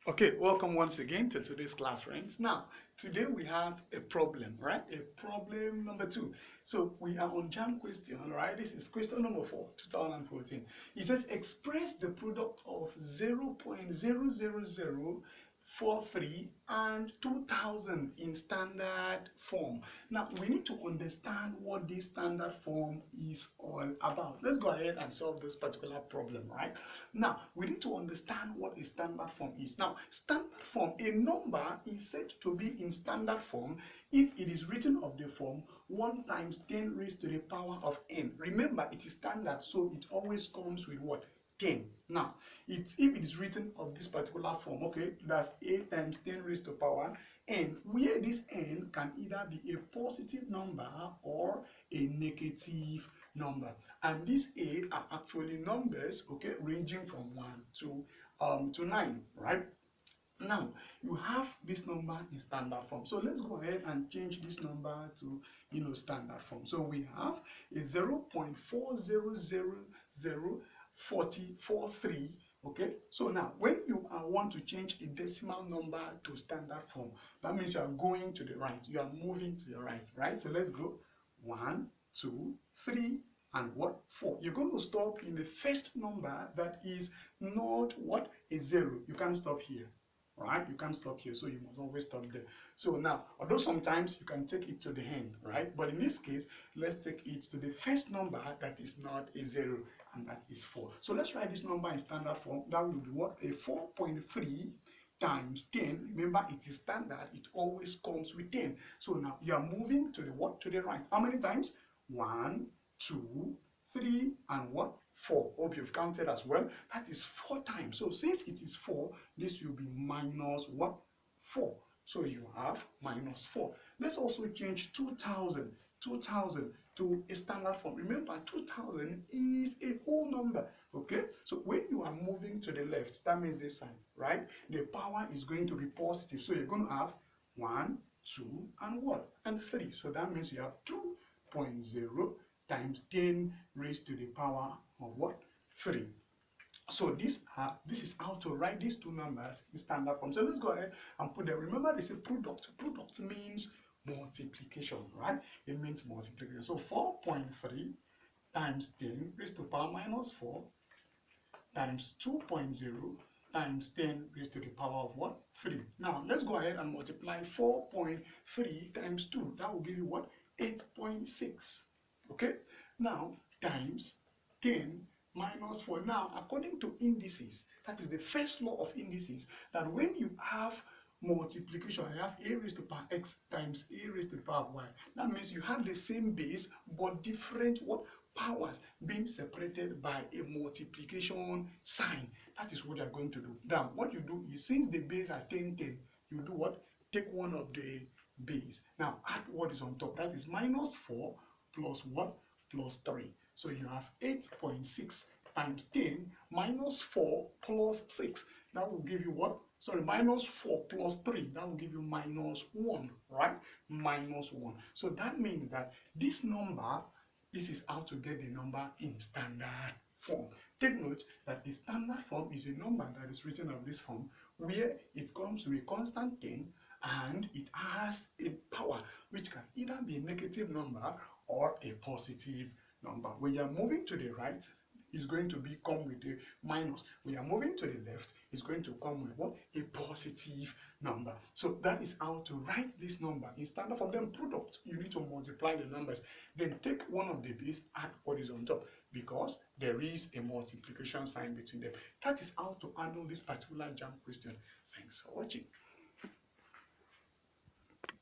Okay, welcome once again to today's class, friends. Now, today we have a problem, right? A problem number 2. So we are on JAM question, right? This is question number 4, 2014. It says express the product of 0.00043 and 2000 in standard form. Now, we need to understand what this standard form is all about. Let's go ahead and solve this particular problem, right? Now, we need to understand what a standard form is. Now, standard form, a number is said to be in standard form if it is written of the form 1 times 10 raised to the power of n. Remember, it is standard, so it always comes with what? 10. Now, if it is written of this particular form, okay, that's a times 10 raised to power n, where this n can either be a positive number or a negative number. And these a are actually numbers, okay, ranging from 1 to 9, right? Now, you have this number in standard form. So let's go ahead and change this number to, standard form. So we have a 0.400043. Okay, so now when you want to change a decimal number to standard form, that means you are going to the right, you are moving to the right? So let's go 1, 2, 3, and what? 4. You're going to stop in the first number that is not what? A 0. You can't stop here. Right? You can't stop here, so you must always stop there. So now, although sometimes you can take it to the end, right? But in this case, let's take it to the first number that is not a 0, and that is 4. So let's write this number in standard form. That will be what? A 4.3 times 10. Remember, it is standard. It always comes with 10. So now you are moving to the what? To the right. How many times? 1, 2, 3, and what? 4. Hope you've counted as well. That is 4 times. So since it is 4, this will be minus what? 4. So you have minus 4. Let's also change 2000 to a standard form. Remember, 2000 is a whole number. Okay? So when you are moving to the left, that means this side, right? The power is going to be positive. So you're going to have 1, 2, and what? And 3. So that means you have 2.0 times 10 raised to the power of what? 3. So this is how to write these two numbers in standard form. So let's go ahead and put them. Remember, they say product. Product means multiplication, right? It means multiplication. So 4.3 times 10 raised to power minus 4 times 2.0 times 10 raised to the power of what? 3. Now, let's go ahead and multiply 4.3 times 2. That will give you what? 8.6. Okay? Now, times 10 minus 4. Now, according to indices, that is the first law of indices, that when you have multiplication, I have a raised to the power x times a raised to the power of y. That means you have the same base, but different what? Powers being separated by a multiplication sign. That is what you are going to do. Now, what you do is, since the base are 10, 10, you do what? Take one of the base. Now, add what is on top. That is minus 4 plus what? Plus 3. So you have 8.6 times 10 minus 4 plus 6. That will give you what? Sorry, minus 4 plus 3. That will give you minus 1, right? Minus 1. So that means that this number, this is how to get the number in standard form. Take note that the standard form is a number that is written of this form, where it comes with a constant 10 and it has a power which can either be a negative number or a positive number. When you are moving to the right, it's going to come with a minus. When you are moving to the left, it's going to come with what? A positive number. So that is how to write this number in standard form. Then product, you need to multiply the numbers. Then take one of the base, add what is on top, because there is a multiplication sign between them. That is how to handle this particular JAM question. Thanks for watching.